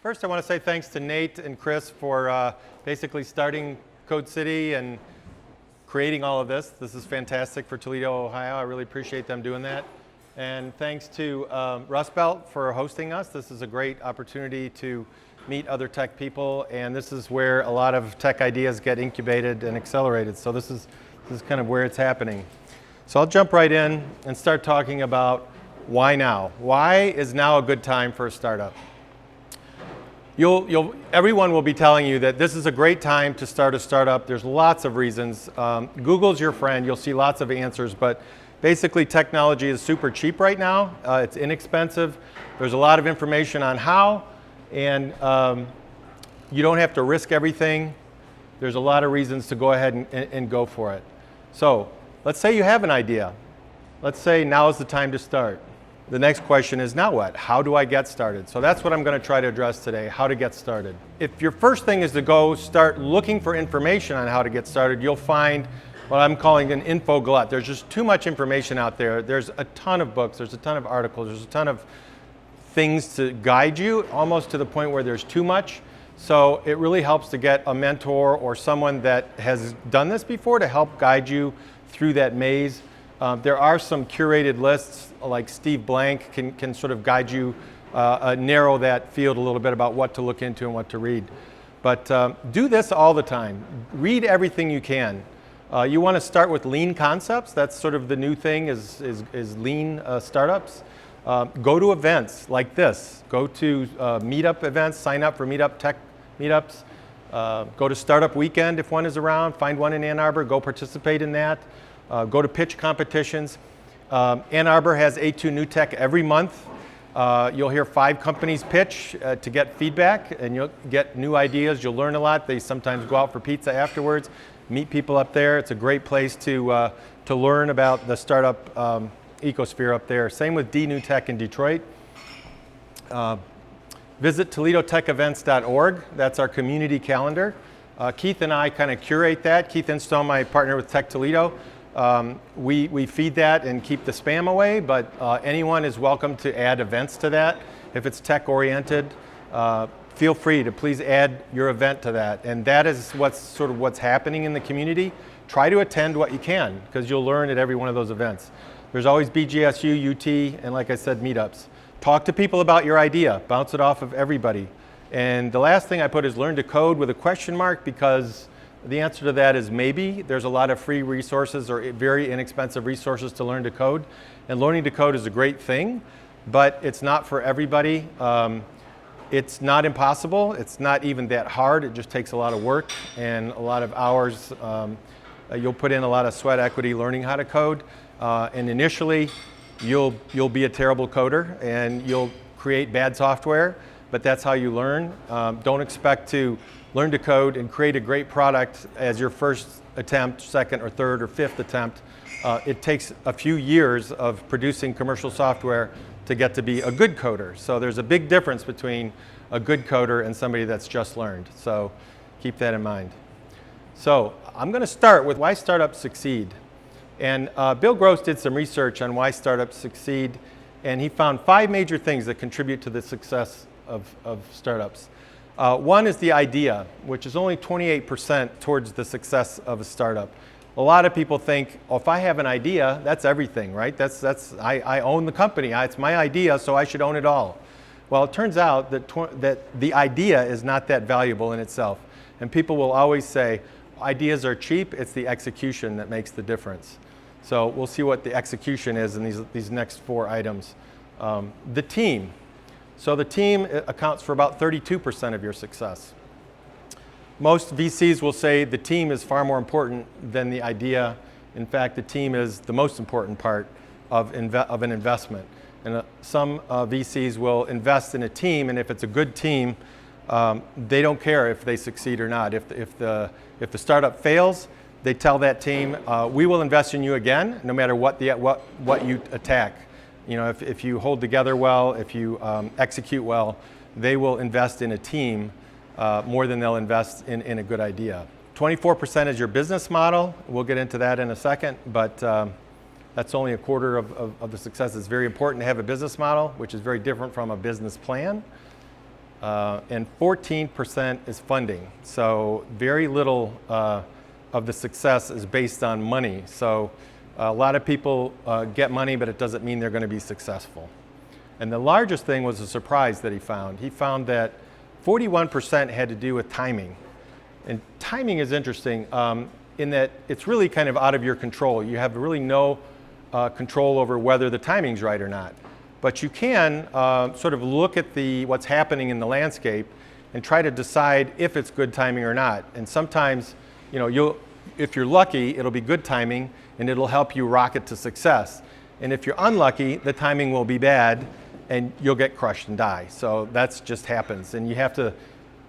First, I want to say thanks to Nate and Chris for basically starting Code City and creating all of this. This is fantastic for Toledo, Ohio. I really appreciate them doing that. And thanks to Rust Belt for hosting us. This is a great opportunity to meet other tech people, and this is where a lot of tech ideas get incubated and accelerated. So this is kind of where it's happening. So I'll jump right in and start talking about why now. Why is now a good time for a startup? Everyone will be telling you that this is a great time to start a startup. There's lots of reasons. Google's your friend. You'll see lots of answers, but basically technology is super cheap right now. It's inexpensive. There's a lot of information on how, and you don't have to risk everything. There's a lot of reasons to go ahead and go for it. So let's say you have an idea. Let's say now is the time to start. The next question is, now what? How do I get started? So that's what I'm going to try to address today, how to get started. If your first thing is to go start looking for information on how to get started, you'll find what I'm calling an info glut. There's just too much information out there. There's a ton of books, there's a ton of articles, there's a ton of things to guide you, almost to the point where there's too much. So it really helps to get a mentor or someone that has done this before to help guide you through that maze. There are some curated lists, like Steve Blank can sort of guide you, narrow that field a little bit about what to look into and what to read. But do this all the time. Read everything you can. You want to start with lean concepts. That's sort of the new thing is lean startups. Go to events like this. Go to meetup events, sign up for tech meetups. Go to Startup Weekend if one is around. Find one in Ann Arbor, go participate in that. Go to pitch competitions. Ann Arbor has A2 New Tech every month. You'll hear 5 companies pitch to get feedback, and you'll get new ideas. You'll learn a lot. They sometimes go out for pizza afterwards, meet people up there. It's a great place to learn about the startup ecosphere up there. Same with D New Tech in Detroit. Visit ToledoTechEvents.org. That's our community calendar. Keith and I kind of curate that. Keith Instone, my partner with Tech Toledo. We feed that and keep the spam away, but anyone is welcome to add events to that. If it's tech oriented, feel free to please add your event to that. And that is what's happening in the community. Try to attend what you can, because you'll learn at every one of those events. There's always BGSU, UT, and like I said, meetups. Talk to people about your idea. Bounce it off of everybody. And the last thing I put is learn to code with a question mark, because the answer to that is maybe. There's a lot of free resources or very inexpensive resources to learn to code. And learning to code is a great thing, but it's not for everybody. It's not impossible. It's not even that hard. It just takes a lot of work and a lot of hours. You'll put in a lot of sweat equity learning how to code. And initially, you'll be a terrible coder and you'll create bad software, but that's how you learn. Don't expect to learn to code and create a great product as your first attempt, second or third or fifth attempt. It takes a few years of producing commercial software to get to be a good coder. So there's a big difference between a good coder and somebody that's just learned. So keep that in mind. So I'm going to start with why startups succeed. And Bill Gross did some research on why startups succeed, and he found 5 major things that contribute to the success of startups. One is the idea, which is only 28% towards the success of a startup. A lot of people think, oh, if I have an idea, that's everything, right? I own the company. It's my idea, so I should own it all. Well, it turns out that the idea is not that valuable in itself. And people will always say, ideas are cheap, it's the execution that makes the difference. So we'll see what the execution is in these next 4 items. The team. So the team accounts for about 32% of your success. Most VCs will say the team is far more important than the idea. In fact, the team is the most important part of an investment. And some VCs will invest in a team, and if it's a good team, they don't care if they succeed or not. If the startup fails, they tell that team, we will invest in you again, no matter what you attack. You know, if you hold together well, if you execute well, they will invest in a team more than they'll invest in a good idea. 24% is your business model. We'll get into that in a second, but that's only a quarter of the success. It's very important to have a business model, which is very different from a business plan. and 14% is funding. So very little of the success is based on money. So a lot of people get money, but it doesn't mean they're going to be successful. And the largest thing was a surprise that he found. He found that 41% had to do with timing. And timing is interesting in that it's really kind of out of your control. You have really no control over whether the timing's right or not. But you can sort of look at what's happening in the landscape and try to decide if it's good timing or not. And sometimes, if you're lucky, it'll be good timing and it'll help you rocket to success. And if you're unlucky, the timing will be bad and you'll get crushed and die. So that just happens. And you have to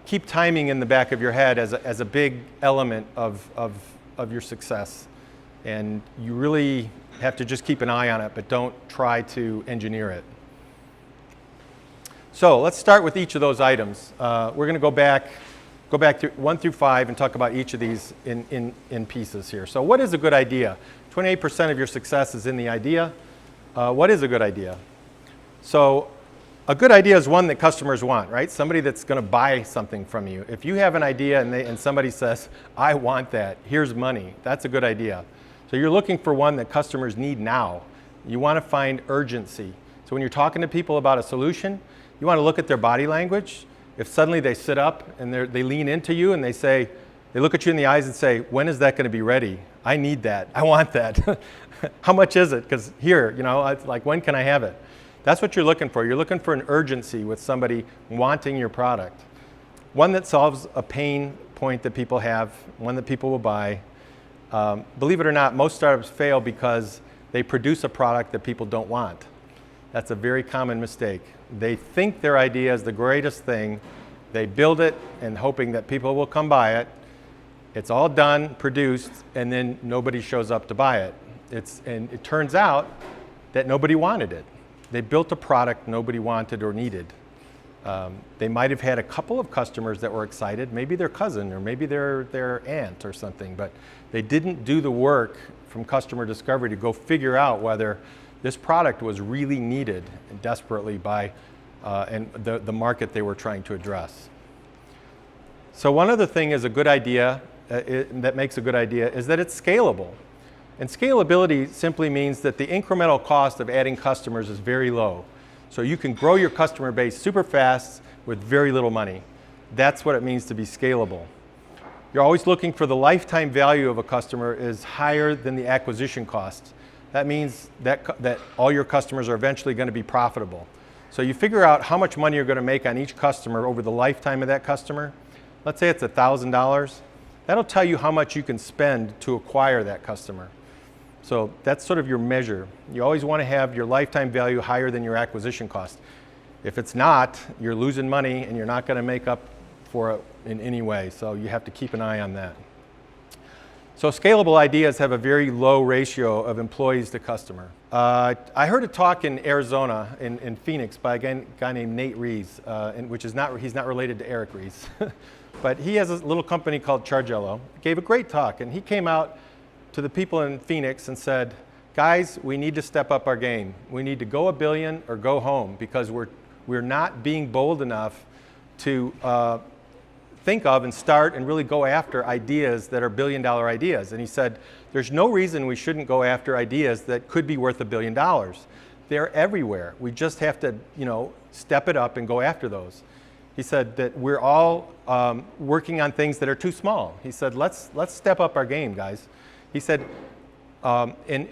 keep timing in the back of your head as a big element of your success. And you really have to just keep an eye on it, but don't try to engineer it. So let's start with each of those items. We're going to go back through 1 through 5 and talk about each of these in pieces here. So what is a good idea? 28% of your success is in the idea. What is a good idea? So a good idea is one that customers want, right? Somebody that's going to buy something from you. If you have an idea and somebody says, I want that, here's money, that's a good idea. So you're looking for one that customers need now. You want to find urgency. So when you're talking to people about a solution, you want to look at their body language. If suddenly they sit up and they lean into you and they look at you in the eyes and say, when is that going to be ready? I need that. I want that. How much is it? Because here, it's like, when can I have it? That's what you're looking for. You're looking for an urgency with somebody wanting your product. One that solves a pain point that people have, one that people will buy. Believe it or not, most startups fail because they produce a product that people don't want. That's a very common mistake. They think their idea is the greatest thing. They build it and hoping that people will come buy it. It's all done, produced, and then nobody shows up to buy it. And it turns out that nobody wanted it. They built a product nobody wanted or needed. They might have had a couple of customers that were excited, maybe their cousin or maybe their aunt or something, but they didn't do the work from customer discovery to go figure out whether this product was really needed and desperately by the market they were trying to address. So one other thing is a good idea, that makes a good idea, is that it's scalable. And scalability simply means that the incremental cost of adding customers is very low. So you can grow your customer base super fast with very little money. That's what it means to be scalable. You're always looking for the lifetime value of a customer is higher than the acquisition cost. That means that all your customers are eventually going to be profitable. So you figure out how much money you're going to make on each customer over the lifetime of that customer. Let's say it's $1,000. That'll tell you how much you can spend to acquire that customer. So that's sort of your measure. You always want to have your lifetime value higher than your acquisition cost. If it's not, you're losing money and you're not going to make up for it in any way. So you have to keep an eye on that. So scalable ideas have a very low ratio of employees to customer. I heard a talk in Arizona, in Phoenix, by a guy named Nate Rees, he's not related to Eric Rees. But he has a little company called Chargello. Gave a great talk, and he came out to the people in Phoenix and said, guys, we need to step up our game. We need to go $1 billion or go home because we're not being bold enough to think of and start and really go after ideas that are billion-dollar ideas. And he said, there's no reason we shouldn't go after ideas that could be worth $1 billion. They're everywhere. We just have to, step it up and go after those. He said that we're all working on things that are too small. He said, let's step up our game, guys. He said, and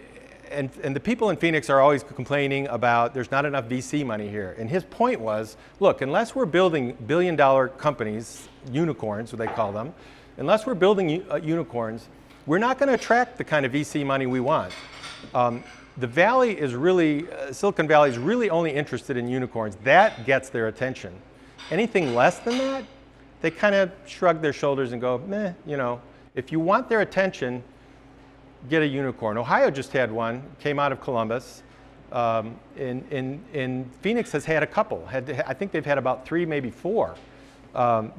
the people in Phoenix are always complaining about there's not enough VC money here. And his point was, look, unless we're building billion-dollar companies, unicorns, what they call them, unless we're building unicorns, we're not going to attract the kind of VC money we want. The Valley is really, Silicon Valley is really only interested in unicorns. That gets their attention. Anything less than that, they kind of shrug their shoulders and go, meh, if you want their attention, get a unicorn. Ohio just had one, came out of Columbus. In Phoenix has had a couple. I think they've had about 3, maybe 4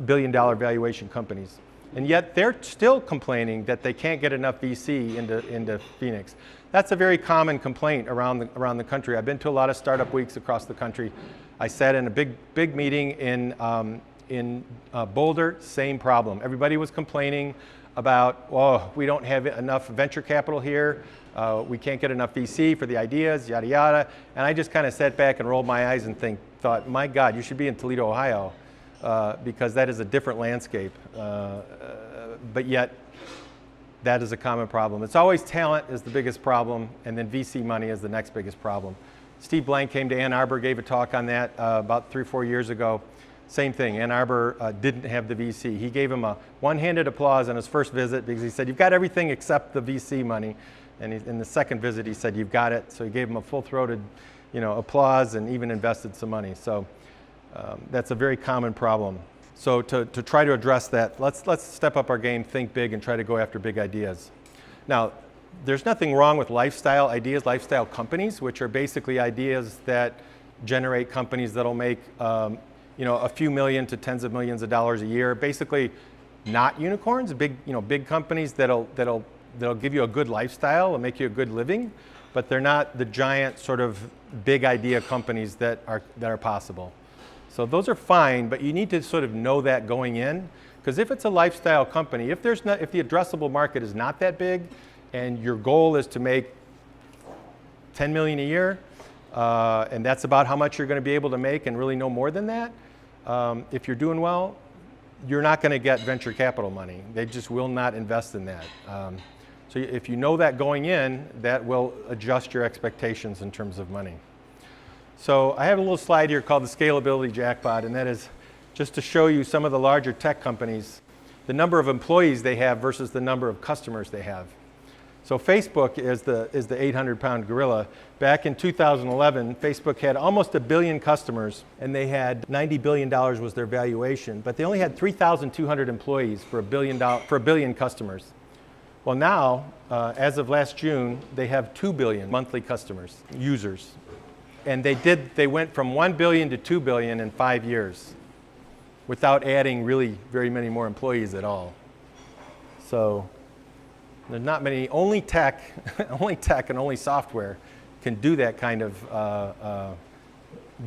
billion-dollar valuation companies. And yet they're still complaining that they can't get enough VC into Phoenix. That's a very common complaint around the country. I've been to a lot of startup weeks across the country. I sat in a big meeting in Boulder, same problem. Everybody was complaining about, oh, we don't have enough venture capital here. We can't get enough VC for the ideas, yada, yada. And I just kind of sat back and rolled my eyes and thought, my God, you should be in Toledo, Ohio, because that is a different landscape. But yet, that is a common problem. It's always talent is the biggest problem, and then VC money is the next biggest problem. Steve Blank came to Ann Arbor, gave a talk on that about 3 or 4 years ago. Same thing, Ann Arbor didn't have the VC. He gave him a one-handed applause on his first visit because he said, you've got everything except the VC money. And in the second visit, he said, you've got it. So he gave him a full-throated, applause and even invested some money. So that's a very common problem. So to try to address that, let's step up our game, think big, and try to go after big ideas. Now, there's nothing wrong with lifestyle ideas, lifestyle companies, which are basically ideas that generate companies that'll make a few million to tens of millions of dollars a year. Basically, not unicorns, big companies that'll give you a good lifestyle and make you a good living, but they're not the giant sort of big idea companies that are possible. So those are fine, but you need to sort of know that going in, because if it's a lifestyle company, if the addressable market is not that big, and your goal is to make 10 million a year, and that's about how much you're going to be able to make, and really no more than that, if you're doing well, you're not going to get venture capital money. They just will not invest in that. So if you know that going in, that will adjust your expectations in terms of money. So I have a little slide here called the scalability jackpot, and that is just to show you some of the larger tech companies, the number of employees they have versus the number of customers they have. So Facebook is the 800-pound gorilla. Back in 2011, Facebook had almost 1 billion customers, and they had $90 billion was their valuation, but they only had 3,200 employees for a billion customers. Well, now, as of last June, they have 2 billion monthly customers, users. And they went from 1 billion to 2 billion in 5 years without adding really very many more employees at all. So there's not many, only tech and only software can do that kind of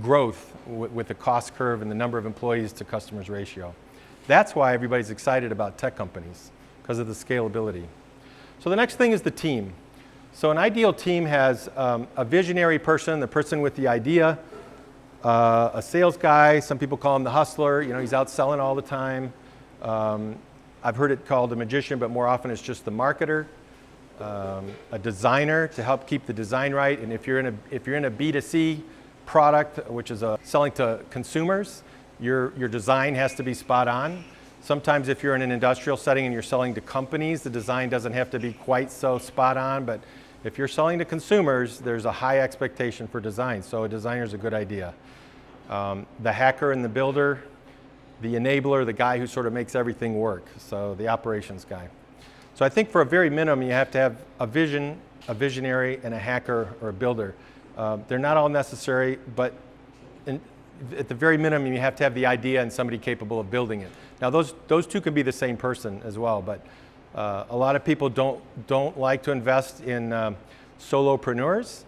growth with the cost curve and the number of employees to customers ratio. That's why everybody's excited about tech companies, because of the scalability. So the next thing is the team. So an ideal team has a visionary person, the person with the idea, a sales guy, some people call him the hustler, he's out selling all the time. I've heard it called a magician, but more often it's just the marketer, a designer to help keep the design right. And if you're in a B2C product, which is selling to consumers, your design has to be spot on. Sometimes if you're in an industrial setting and you're selling to companies, the design doesn't have to be quite so spot on, but if you're selling to consumers, there's a high expectation for design, so a designer is a good idea. The hacker and the builder, the enabler, the guy who sort of makes everything work, so the operations guy. So I think for a very minimum, you have to have a vision, a visionary, and a hacker or a builder. They're not all necessary, but at the very minimum, you have to have the idea and somebody capable of building it. Now, those two can be the same person as well, but a lot of people don't like to invest in solopreneurs,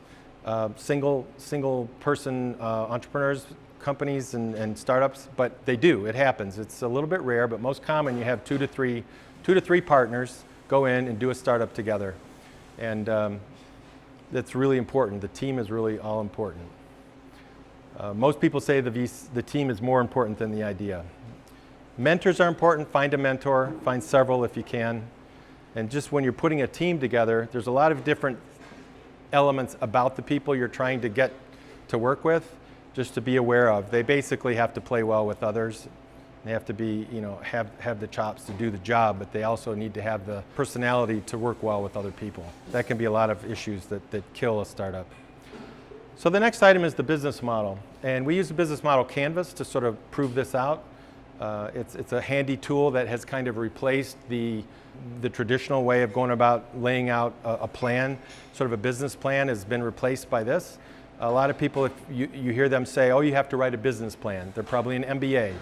single person entrepreneurs, companies and startups, but they do. It happens. It's a little bit rare, but most common you have two to three partners go in and do a startup together, and that's really important. The team is really all important. Most people say the team is more important than the idea. Mentors are important. Find a mentor. Find several if you can. And just when you're putting a team together, there's a lot of different elements about the people you're trying to get to work with, just to be aware of. They basically have to play well with others. They have to be, have the chops to do the job, but they also need to have the personality to work well with other people. That can be a lot of issues that kill a startup. So the next item is the business model. And we use the business model Canvas to sort of prove this out. It's a handy tool that has kind of replaced the traditional way of going about laying out a plan. Sort of a business plan has been replaced by this. A lot of people, if you hear them say, oh, you have to write a business plan, they're probably an MBA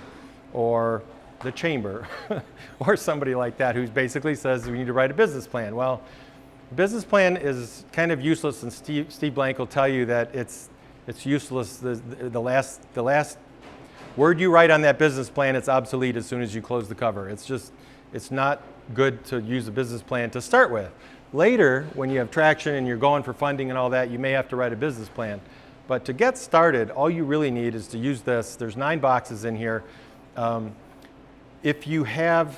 or the chamber or somebody like that who basically says we need to write a business plan. Well, business plan is kind of useless, and Steve Blank will tell you that It's useless. The last word you write on that business plan, it's obsolete as soon as you close the cover. It's not good to use a business plan to start with. Later, when you have traction and you're going for funding and all that, you may have to write a business plan. But to get started, all you really need is to use this. There's 9 boxes in here. If you have,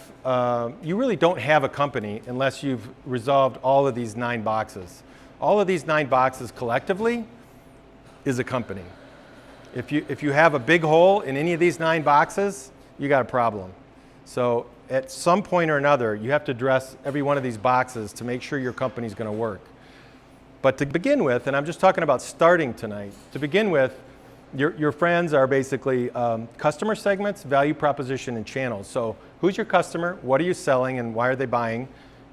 you really don't have a company unless you've resolved all of these 9 boxes. All of these 9 boxes collectively is a company. If you have a big hole in any of these 9 boxes, you got a problem. So at some point or another, you have to address every one of these boxes to make sure your company's going to work. But to begin with, and I'm just talking about starting tonight, to begin with, your friends are basically customer segments, value proposition, and channels. So who's your customer, what are you selling, and why are they buying?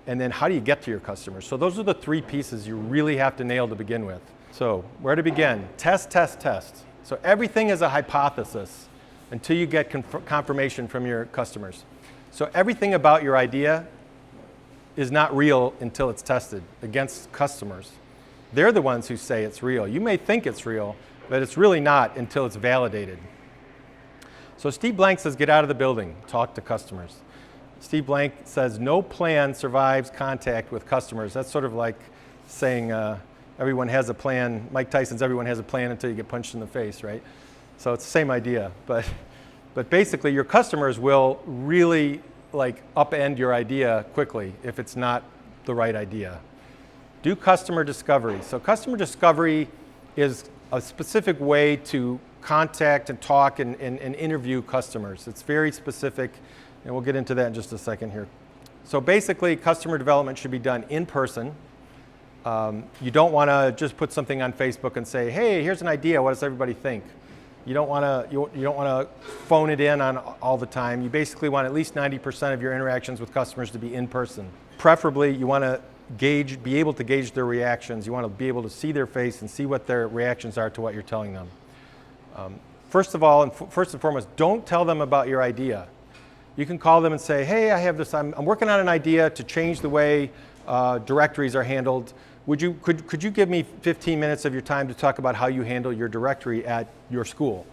And then how do you get to your customers? So those are the 3 pieces you really have to nail to begin with. So where to begin? Test, test, test. So everything is a hypothesis until you get confirmation from your customers. So everything about your idea is not real until it's tested against customers. They're the ones who say it's real. You may think it's real, but it's really not until it's validated. So Steve Blank says, get out of the building, talk to customers. Steve Blank says, no plan survives contact with customers. That's sort of like saying everyone has a plan. Mike Tyson's everyone has a plan until you get punched in the face, right? So it's the same idea. But basically, your customers will really upend your idea quickly if it's not the right idea. Do customer discovery. So customer discovery is a specific way to contact and talk and interview customers. It's very specific, and we'll get into that in just a second here. So basically, customer development should be done in person. You don't want to just put something on Facebook and say, hey, here's an idea, what does everybody think? You don't want to phone it in on all the time. You basically want at least 90% of your interactions with customers to be in person. Preferably, you want to be able to gauge their reactions. You want to be able to see their face and see what their reactions are to what you're telling them. First of all, and first and foremost, don't tell them about your idea. You can call them and say, hey, I have this, I'm working on an idea to change the way directories are handled. Could you give me 15 minutes of your time to talk about how you handle your directory at your school?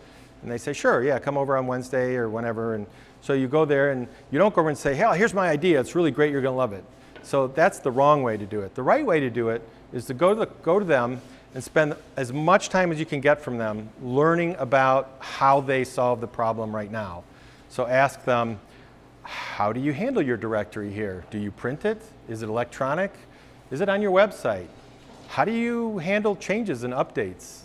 And they say, sure, yeah, come over on Wednesday or whenever. And so you go there and you don't go over and say, hey, here's my idea, it's really great, you're going to love it. So that's the wrong way to do it. The right way to do it is to go to them and spend as much time as you can get from them learning about how they solve the problem right now. So ask them, how do you handle your directory here? Do you print it? Is it electronic? Is it on your website? How do you handle changes and updates?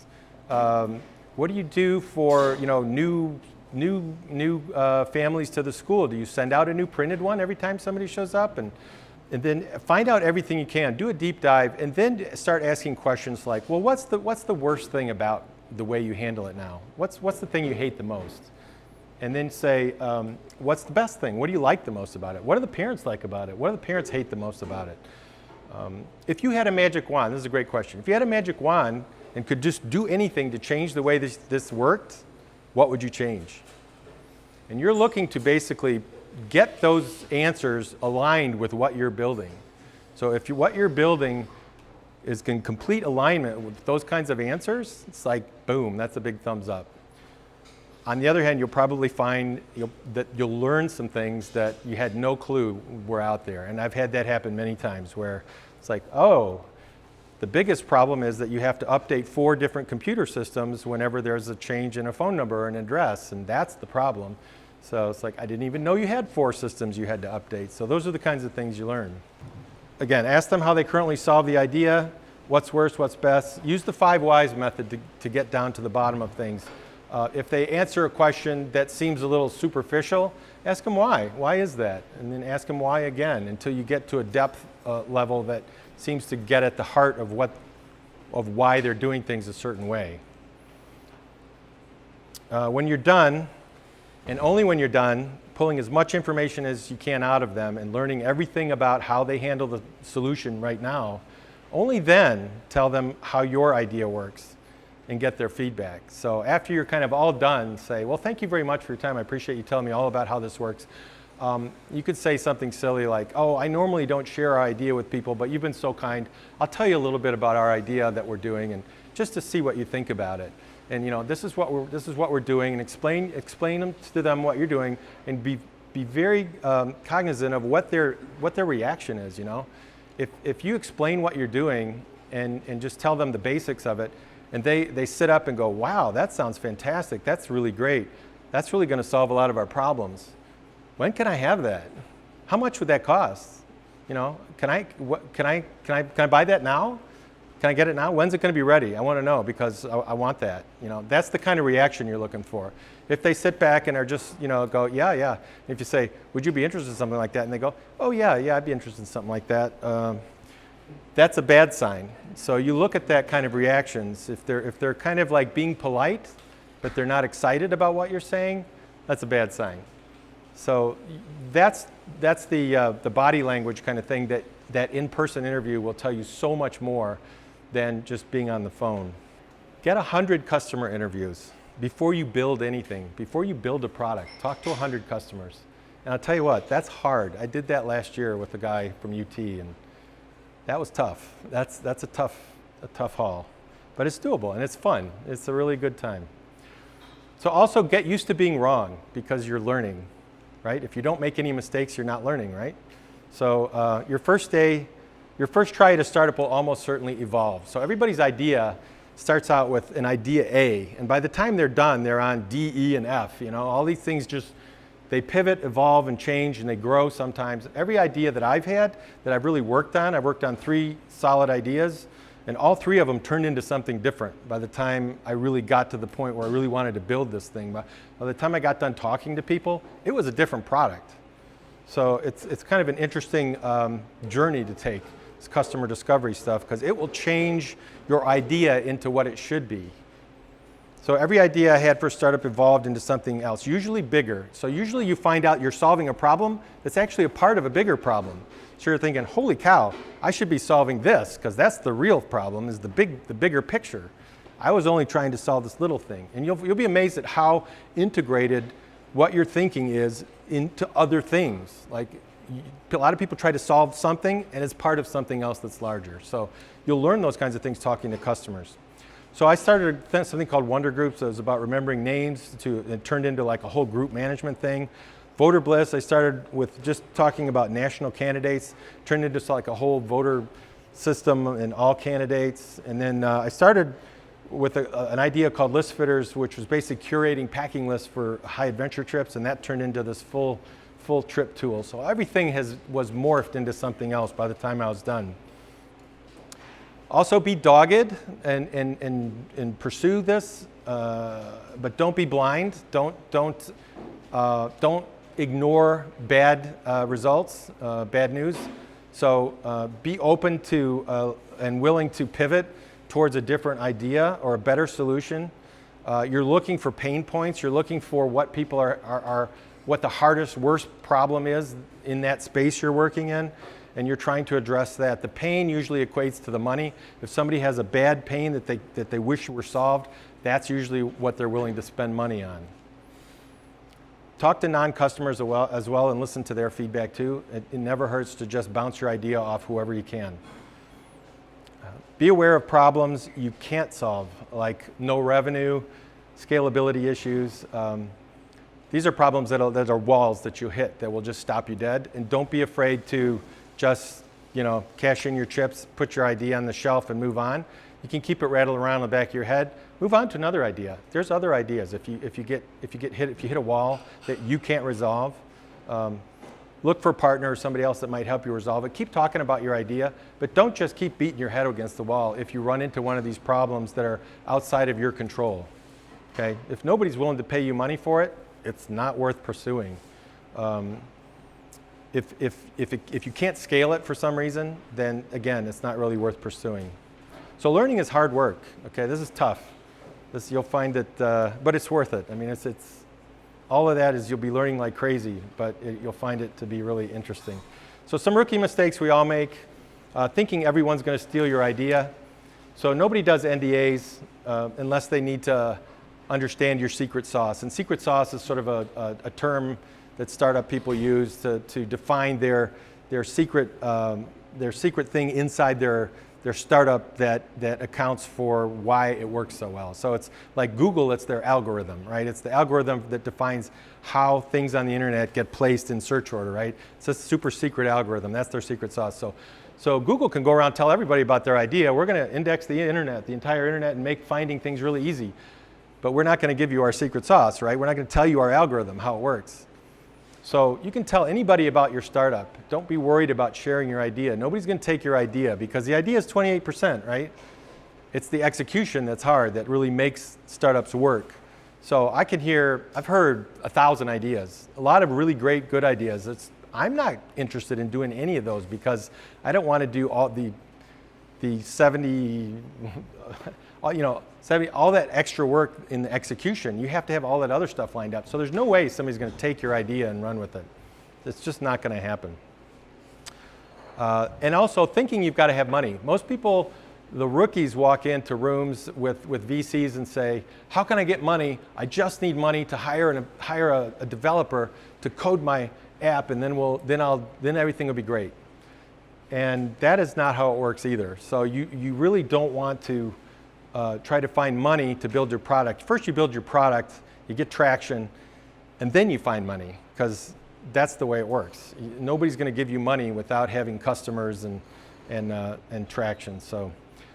What do you do for new families to the school? Do you send out a new printed one every time somebody shows up? And then find out everything you can. Do a deep dive, and then start asking questions like, well, what's the worst thing about the way you handle it now? What's the thing you hate the most? And then say, what's the best thing? What do you like the most about it? What do the parents like about it? What do the parents hate the most about it? If you had a magic wand, this is a great question. If you had a magic wand and could just do anything to change the way this worked, what would you change? And you're looking to basically get those answers aligned with what you're building. So if what you're building is in complete alignment with those kinds of answers, it's like, boom, that's a big thumbs up. On the other hand, you'll probably find that you'll learn some things that you had no clue were out there. And I've had that happen many times where it's like, oh, the biggest problem is that you have to update 4 different computer systems whenever there's a change in a phone number or an address, and that's the problem. So it's like, I didn't even know you had 4 systems you had to update. So those are the kinds of things you learn. Again, ask them how they currently solve the idea, what's worse, what's best. Use the 5 whys method to get down to the bottom of things. If they answer a question that seems a little superficial, ask them why. Why is that? And then ask them why again until you get to a depth level that seems to get at the heart of why they're doing things a certain way. When you're done, and only when you're done, pulling as much information as you can out of them and learning everything about how they handle the solution right now, only then tell them how your idea works and get their feedback. So after you're kind of all done, say, well, thank you very much for your time. I appreciate you telling me all about how this works. You could say something silly like, oh, I normally don't share our idea with people, but you've been so kind. I'll tell you a little bit about our idea that we're doing, and just to see what you think about it. And this is what we're doing, and explain to them what you're doing, and be very cognizant of what their reaction is. If you explain what you're doing and just tell them the basics of it, and they sit up and go, wow, that sounds fantastic, that's really great, that's really going to solve a lot of our problems. When can I have that? How much would that cost? Can I buy that now? Can I get it now? When's it going to be ready? I want to know, because I want that. That's the kind of reaction you're looking for. If they sit back and are just, go, yeah, yeah. If you say, would you be interested in something like that? And they go, oh yeah, I'd be interested in something like that. That's a bad sign. So you look at that kind of reactions. If they're kind of like being polite, but they're not excited about what you're saying, that's a bad sign. So that's the body language kind of thing that in-person interview will tell you so much more than just being on the phone. Get 100 customer interviews before you build anything, before you build a product. Talk to 100 customers. And I'll tell you what, that's hard. I did that last year with a guy from UT, and that was tough. That's a tough haul. But it's doable, and it's fun. It's a really good time. So also get used to being wrong, because you're learning, right? If you don't make any mistakes, you're not learning, right? So your first try at a startup will almost certainly evolve. So everybody's idea starts out with an idea A, and by the time they're done, they're on D, E, and F. All these things they pivot, evolve, and change, and they grow sometimes. Every idea that I've had, that I've really worked on 3 solid ideas, and all 3 of them turned into something different by the time I really got to the point where I really wanted to build this thing. By the time I got done talking to people, it was a different product. So it's kind of an interesting journey to take, this customer discovery stuff, because it will change your idea into what it should be. So every idea I had for a startup evolved into something else, usually bigger. So usually you find out you're solving a problem that's actually a part of a bigger problem. So you're thinking, holy cow, I should be solving this, because that's the real problem, is the bigger picture. I was only trying to solve this little thing. And you'll be amazed at how integrated what you're thinking is into other things. Like, a lot of people try to solve something, and it's part of something else that's larger. So you'll learn those kinds of things talking to customers. So I started something called Wonder Groups. It was about remembering names. It turned into like a whole group management thing. Voter Bliss, I started with just talking about national candidates, turned into like a whole voter system and all candidates. And then I started with an idea called List Fitters, which was basically curating packing lists for high adventure trips, and that turned into this full trip tool. So everything was morphed into something else by the time I was done. Also be dogged and pursue this, but don't be blind. Don't ignore bad results, bad news. So be open to and willing to pivot towards a different idea or a better solution. You're looking for pain points. You're looking for what people are what the hardest, worst problem is in that space you're working in, and you're trying to address that. The pain usually equates to the money. If somebody has a bad pain that they wish were solved, that's usually what they're willing to spend money on. Talk to non-customers as well and listen to their feedback too. It never hurts to just bounce your idea off whoever you can. Be aware of problems you can't solve, like no revenue, scalability issues. These are problems that are walls that you hit that will just stop you dead. And don't be afraid to just cash in your chips, put your idea on the shelf and move on. You can keep it rattling around in the back of your head. Move on to another idea. There's other ideas. If you hit a wall that you can't resolve, look for a partner or somebody else that might help you resolve it. Keep talking about your idea, but don't just keep beating your head against the wall if you run into one of these problems that are outside of your control. Okay? If nobody's willing to pay you money for it, it's not worth pursuing. If you can't scale it for some reason, then again, it's not really worth pursuing. So learning is hard work. Okay, this is tough. You'll find that, but it's worth it. I mean, it's all of that is you'll be learning like crazy, but you'll find it to be really interesting. So some rookie mistakes we all make: thinking everyone's going to steal your idea. So nobody does NDAs unless they need to understand your secret sauce. And secret sauce is sort of a term that startup people use to define their secret thing inside their their startup that accounts for why it works so well. So it's like Google, it's their algorithm, right? It's the algorithm that defines how things on the internet get placed in search order, right? It's a super secret algorithm. That's their secret sauce. So Google can go around and tell everybody about their idea. We're going to index the internet, the entire internet, and make finding things really easy. But we're not going to give you our secret sauce, right? We're not going to tell you our algorithm, how it works. So you can tell anybody about your startup. Don't be worried about sharing your idea. Nobody's going to take your idea because the idea is 28%, right? It's the execution that's hard, that really makes startups work. So I've heard 1,000 ideas, a lot of really great, good ideas. I'm not interested in doing any of those because I don't want to do all the 70, all that extra work in the execution. You have to have all that other stuff lined up. So there's no way somebody's going to take your idea and run with it. It's just not going to happen. And also thinking you've got to have money. Most people, the rookies, walk into rooms with VCs and say, how can I get money? I just need money to hire a developer to code my app, and then everything will be great. And that is not how it works either. So you really don't want to try to find money to build your product. First you build your product, you get traction, and then you find money, because that's the way it works. Nobody's going to give you money without having customers and traction. So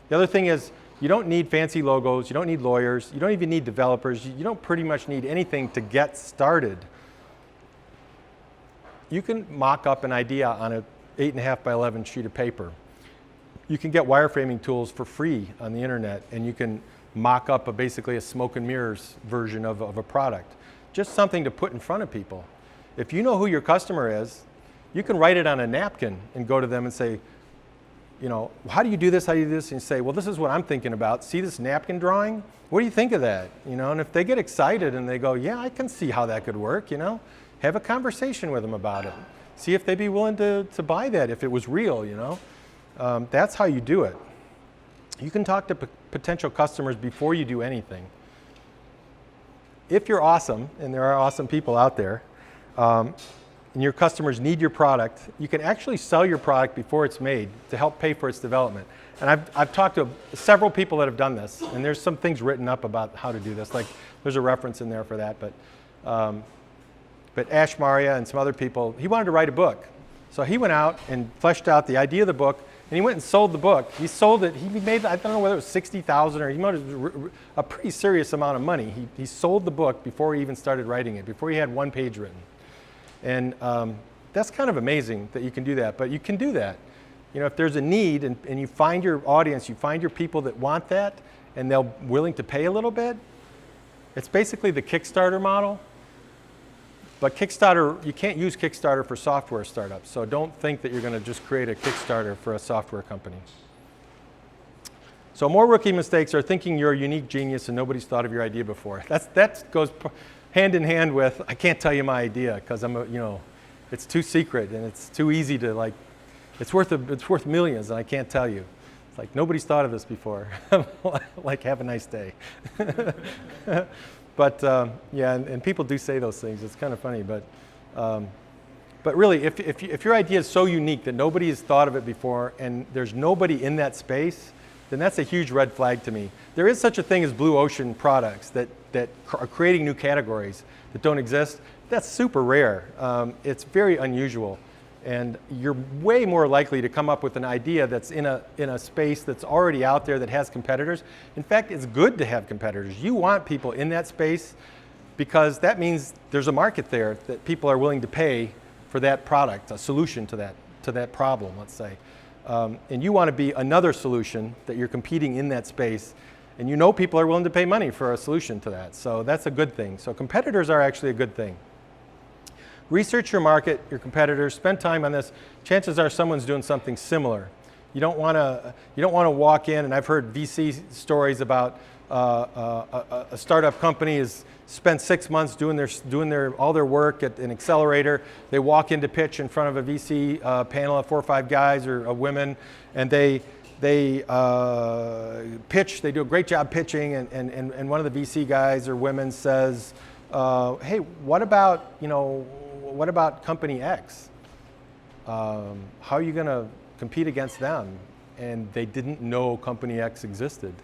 the other thing is, you don't need fancy logos, you don't need lawyers, you don't even need developers, you don't pretty much need anything to get started. You can mock up an idea on a 8.5 by 11 sheet of paper. You can get wireframing tools for free on the internet, and you can mock up basically a smoke and mirrors version of a product. Just something to put in front of people. If you know who your customer is, you can write it on a napkin and go to them and say, how do you do this, how do you do this? And you say, well, this is what I'm thinking about. See this napkin drawing? What do you think of that? And if they get excited and they go, yeah, I can see how that could work, have a conversation with them about it. See if they'd be willing to buy that if it was real, That's how you do it. You can talk to potential customers before you do anything. If you're awesome, and there are awesome people out there, and your customers need your product, you can actually sell your product before it's made to help pay for its development. And I've talked to several people that have done this, and there's some things written up about how to do this. Like there's a reference in there for that, but Ash Maurya and some other people, he wanted to write a book. So he went out and fleshed out the idea of the book, and he went and sold the book. He sold it, he made, I don't know whether it was 60,000 or he made a pretty serious amount of money. He sold the book before he even started writing it, before he had one page written. And that's kind of amazing that you can do that, but you can do that. If there's a need and you find your audience, you find your people that want that, and they're willing to pay a little bit, it's basically the Kickstarter model. But Kickstarter, you can't use Kickstarter for software startups, so don't think that you're going to just create a Kickstarter for a software company. So more rookie mistakes are thinking you're a unique genius and nobody's thought of your idea before. That goes hand in hand with, I can't tell you my idea because it's too secret and it's too easy to it's worth millions and I can't tell you. It's like nobody's thought of this before. Like, have a nice day. But yeah, and people do say those things. It's kind of funny, but really, if your idea is so unique that nobody has thought of it before, and there's nobody in that space, then that's a huge red flag to me. There is such a thing as blue ocean products that are creating new categories that don't exist. That's super rare. It's very unusual. And you're way more likely to come up with an idea that's in a space that's already out there that has competitors. In fact, it's good to have competitors. You want people in that space because that means there's a market there that people are willing to pay for that product, a solution to that problem, let's say. And you want to be another solution that you're competing in that space, and people are willing to pay money for a solution to that. So that's a good thing. So competitors are actually a good thing. Research your market, your competitors, spend time on this. Chances are someone's doing something similar. You don't want to walk in, and I've heard VC stories about a startup company has spent 6 months doing all their work at an accelerator. They walk in to pitch in front of a VC panel of 4 or 5 guys or women, and they pitch. They do a great job pitching, and one of the VC guys or women says, "Hey, what about company X? How are you going to compete against them?" and they didn't know company X existed.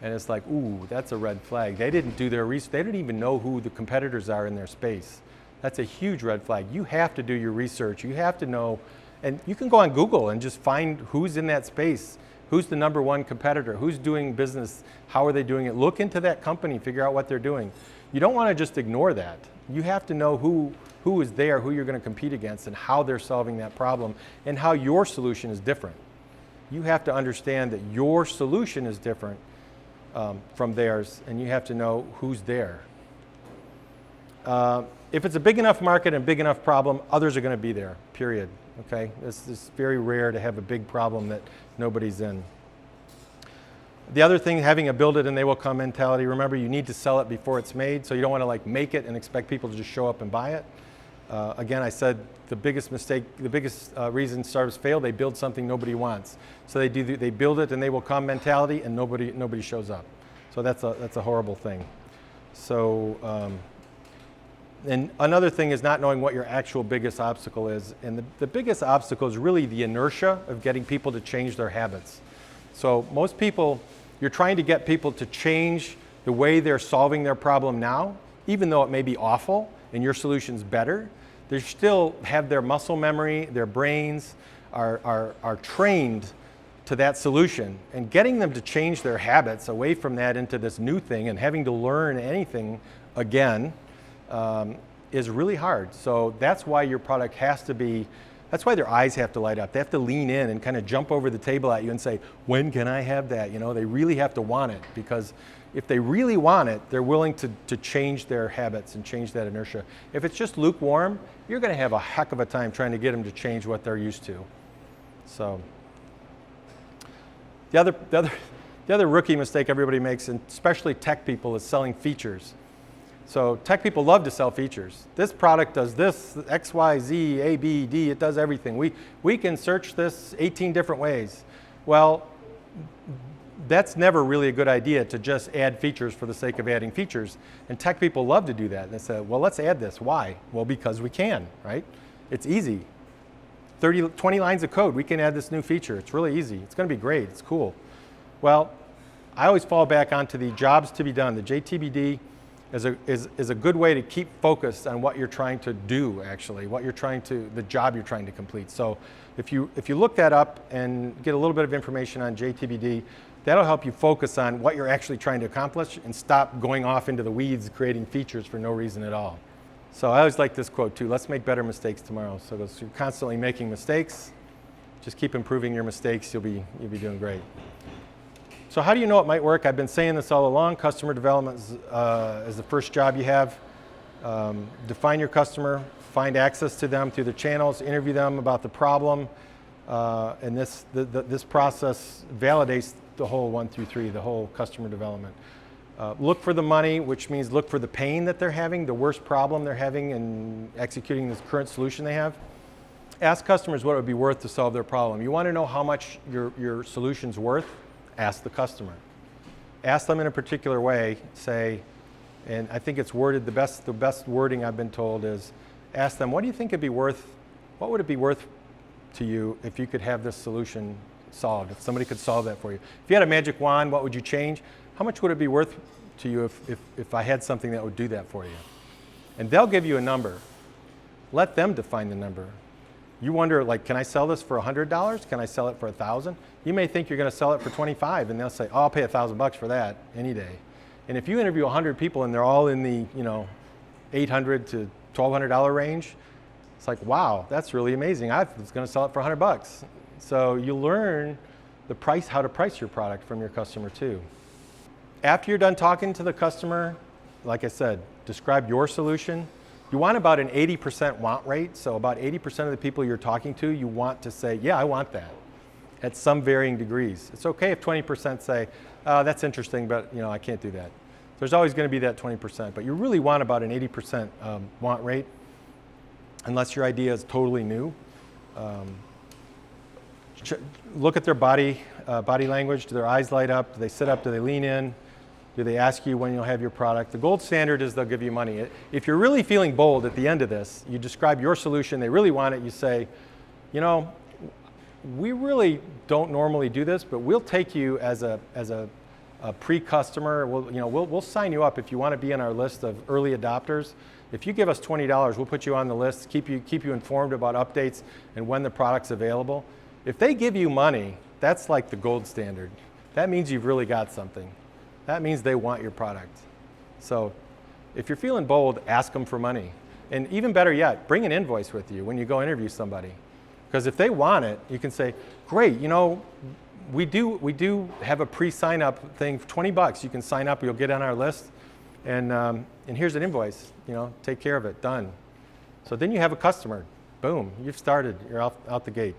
And it's like, ooh, that's a red flag. They didn't do their research. They didn't even know who the competitors are in their space. That's a huge red flag. You have to do your research. You have to know, and you can go on Google and just find who's in that space, who's the #1 competitor, who's doing business, how are they doing it. Look into that company, figure out what they're doing. You don't want to just ignore that. You have to know who is there, who you're going to compete against, and how they're solving that problem, and how your solution is different. You have to understand that your solution is different from theirs, and you have to know who's there. If it's a big enough market and big enough problem, others are going to be there, period. Okay? It's very rare to have a big problem that nobody's in. The other thing, having a build it and they will come mentality. Remember, you need to sell it before it's made, so you don't want to like make it and expect people to just show up and buy it. Again, I said the biggest mistake, the biggest reason startups fail, they build something nobody wants. So they build it and they will come mentality, and nobody shows up. So that's a horrible thing. So, and another thing is not knowing what your actual biggest obstacle is. And the biggest obstacle is really the inertia of getting people to change their habits. So most people, you're trying to get people to change the way they're solving their problem now, even though it may be awful and your solution's better. They still have their muscle memory, their brains are trained to that solution. And getting them to change their habits away from that into this new thing and having to learn anything again is really hard. So that's why your product has to be, that's why their eyes have to light up. They have to lean in and kind of jump over the table at you and say, when can I have that? You know, they really have to want it, because if they really want it, they're willing to change their habits and change that inertia. If it's just lukewarm, you're going to have a heck of a time trying to get them to change what they're used to. So the other rookie mistake everybody makes, and especially tech people, is selling features. So tech people love to sell features. This product does this, X, Y, Z, A, B, D, it does everything. We can search this 18 different ways. Well, that's never really a good idea, to just add features for the sake of adding features. And tech people love to do that. And they say, well, let's add this. Why? Well, because we can, right? It's easy. 20 lines of code, we can add this new feature. It's really easy. It's going to be great. It's cool. Well, I always fall back onto the jobs to be done. The JTBD is a good way to keep focused on what you're trying to do, actually, the job you're trying to complete. So if you look that up and get a little bit of information on JTBD, that'll help you focus on what you're actually trying to accomplish and stop going off into the weeds creating features for no reason at all. So I always like this quote too: let's make better mistakes tomorrow. So you're constantly making mistakes. Just keep improving your mistakes. You'll be doing great. So how do you know it might work? I've been saying this all along. Customer development is the first job you have. Define your customer, find access to them through the channels, interview them about the problem, and this process validates the whole 1 through 3, the whole customer development. Look for the money, which means look for the pain that they're having, the worst problem they're having in executing this current solution they have. Ask customers what it would be worth to solve their problem. You want to know how much your solution's worth? Ask the customer. Ask them in a particular way. Say, and I think it's worded the best wording I've been told is, ask them, what do you think it'd be worth, what would it be worth to you if you could have this solution solved, if somebody could solve that for you? If you had a magic wand, what would you change? How much would it be worth to you if I had something that would do that for you? And they'll give you a number. Let them define the number. You wonder, like, can I sell this for $100? Can I sell it for $1,000? You may think you're going to sell it for $25, and they'll say, oh, I'll pay $1,000 for that any day. And if you interview 100 people and they're all in the $800 to $1,200 range, it's like, wow, that's really amazing. I was going to sell it for $100. So you learn the price, how to price your product from your customer too. After you're done talking to the customer, like I said, describe your solution. You want about an 80% want rate. So about 80% of the people you're talking to, you want to say, yeah, I want that, at some varying degrees. It's okay if 20% say, that's interesting, but I can't do that. There's always going to be that 20%, but you really want about an 80% want rate, unless your idea is totally new. Look at their body language. Do their eyes light up? Do they sit up? Do they lean in? Do they ask you when you'll have your product? The gold standard is they'll give you money. If you're really feeling bold at the end of this, you describe your solution, they really want it, you say, we really don't normally do this, but we'll take you as a pre-customer. We'll sign you up if you want to be on our list of early adopters. If you give us $20, we'll put you on the list, keep you informed about updates and when the product's available. If they give you money, that's like the gold standard. That means you've really got something. That means they want your product. So if you're feeling bold, ask them for money. And even better yet, bring an invoice with you when you go interview somebody. Because if they want it, you can say, great, we do have a pre-sign-up thing for $20. You can sign up, you'll get on our list, and here's an invoice. Take care of it, done. So then you have a customer. Boom, you've started, you're out the gate.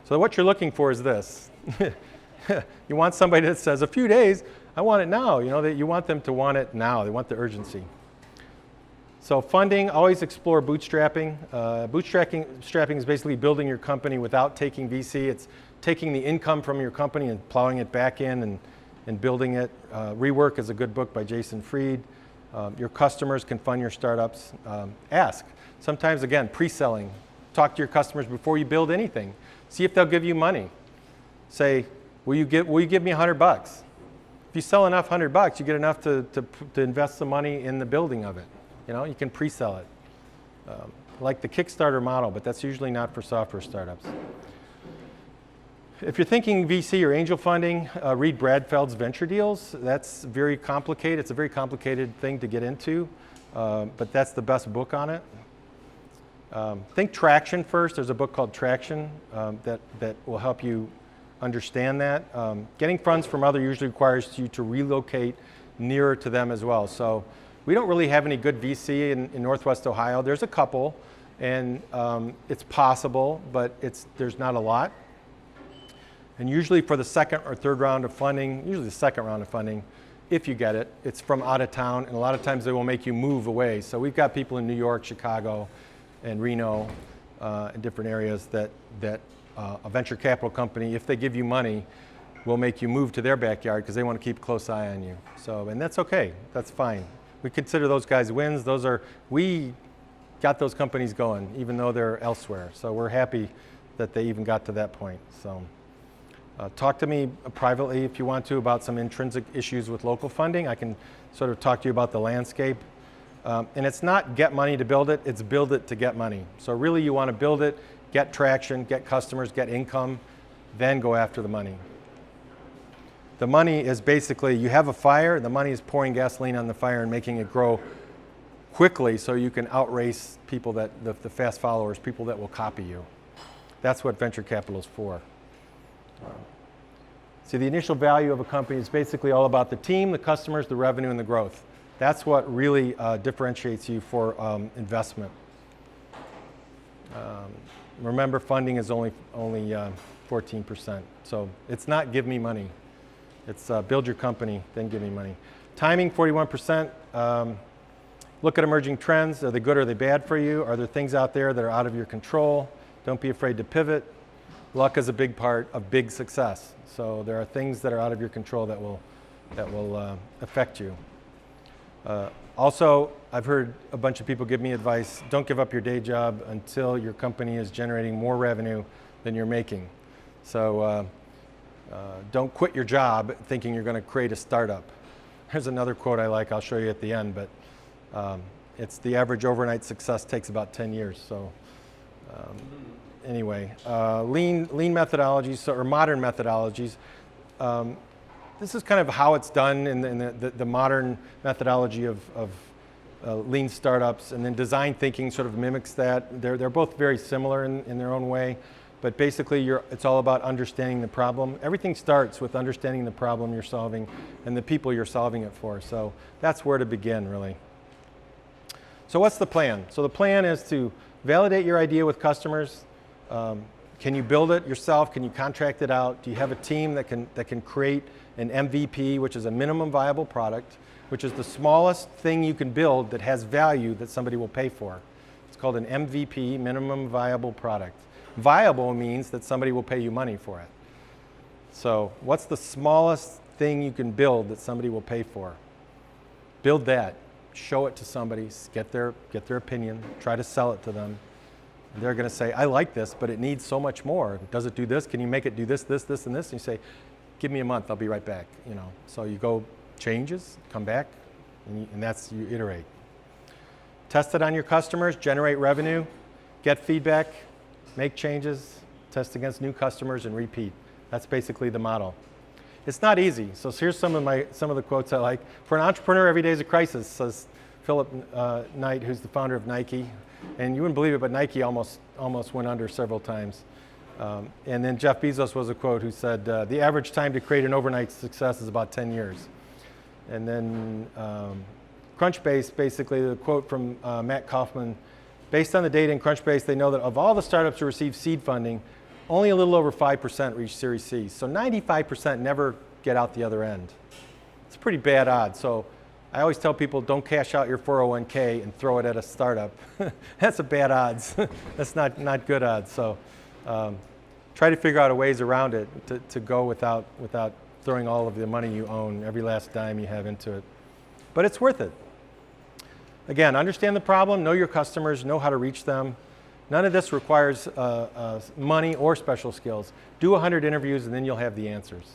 So what you're looking for is this. You want somebody that says, a few days, I want it now. That you want them to want it now. They want the urgency. So funding, always explore bootstrapping. Bootstrapping is basically building your company without taking VC. It's taking the income from your company and plowing it back in and building it. Rework is a good book by Jason Fried. Your customers can fund your startups. Ask. Sometimes, again, pre-selling. Talk to your customers before you build anything. See if they'll give you money. Say, will you give me $100? If you sell enough $100, you get enough to invest some money in the building of it. You can pre-sell it. Like the Kickstarter model, but that's usually not for software startups. If you're thinking VC or angel funding, read Brad Feld's Venture Deals. That's very complicated. It's a very complicated thing to get into, but that's the best book on it. Think traction first. There's a book called Traction that will help you understand that. Getting funds from others usually requires you to relocate nearer to them as well. So we don't really have any good VC in Northwest Ohio. There's a couple, and it's possible, but there's not a lot. And usually for the second or third round of funding, usually the second round of funding, if you get it, it's from out of town, and a lot of times they will make you move away. So we've got people in New York, Chicago, and Reno, in different areas that a venture capital company, if they give you money, will make you move to their backyard because they want to keep a close eye on you. So, and that's okay, that's fine. We consider those guys wins. We got those companies going, even though they're elsewhere. So we're happy that they even got to that point. So talk to me privately if you want to about some intrinsic issues with local funding. I can sort of talk to you about the landscape. And it's not get money to build it, it's build it to get money. So really you want to build it, get traction, get customers, get income, then go after the money. The money is basically, you have a fire, the money is pouring gasoline on the fire and making it grow quickly so you can outrace people the fast followers, people that will copy you. That's what venture capital is for. See, the initial value of a company is basically all about the team, the customers, the revenue, and the growth. That's what really differentiates you for investment. Remember, funding is only 14%. So it's not give me money. It's build your company, then give me money. Timing, 41%. Look at emerging trends. Are they good or are they bad for you? Are there things out there that are out of your control? Don't be afraid to pivot. Luck is a big part of big success. So there are things that are out of your control that will affect you. Also, I've heard a bunch of people give me advice, don't give up your day job until your company is generating more revenue than you're making. So don't quit your job thinking you're going to create a startup. There's another quote I like, I'll show you at the end, but it's the average overnight success takes about 10 years. So anyway, lean methodologies, or modern methodologies. This is kind of how it's done in the modern methodology of lean startups, and then design thinking sort of mimics that. They're both very similar in their own way, but basically it's all about understanding the problem. Everything starts with understanding the problem you're solving and the people you're solving it for. So that's where to begin, really. So what's the plan? So the plan is to validate your idea with customers. Can you build it yourself? Can you contract it out? Do you have a team that can create an MVP, which is a minimum viable product, which is the smallest thing you can build that has value that somebody will pay for? It's called an MVP, minimum viable product. Viable means that somebody will pay you money for it. So what's the smallest thing you can build that somebody will pay for? Build that. Show it to somebody, get their opinion, try to sell it to them, They're going to say, I like this, but it needs so much more. Does it do this? Can you make it do this, this, this, and this? And you say, give me a month, I'll be right back. So you go changes, come back, and that's, you iterate. Test it on your customers, generate revenue, get feedback, make changes, test against new customers, and repeat. That's basically the model. It's not easy. So here's some of the quotes I like. For an entrepreneur, every day is a crisis, says Philip Knight, who's the founder of Nike. And you wouldn't believe it, but Nike almost went under several times. And then Jeff Bezos was a quote who said, the average time to create an overnight success is about 10 years. And then Crunchbase, basically the quote from Matt Kaufman, based on the data in Crunchbase, they know that of all the startups who receive seed funding, only a little over 5% reach Series C. So 95% never get out the other end. It's pretty bad odds. So I always tell people, don't cash out your 401k and throw it at a startup. That's a bad odds. That's not good odds. So try to figure out a ways around it to go without throwing all of the money you own, every last dime you have into it. But it's worth it. Again, understand the problem, know your customers, know how to reach them. None of this requires money or special skills. Do 100 interviews and then you'll have the answers.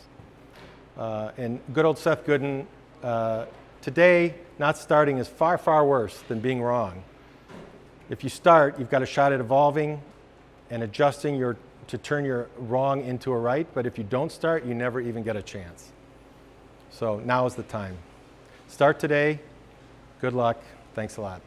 And good old Seth Godin, today, not starting is far, far worse than being wrong. If you start, you've got a shot at evolving and adjusting to turn your wrong into a right, but if you don't start, you never even get a chance. So now is the time. Start today. Good luck. Thanks a lot.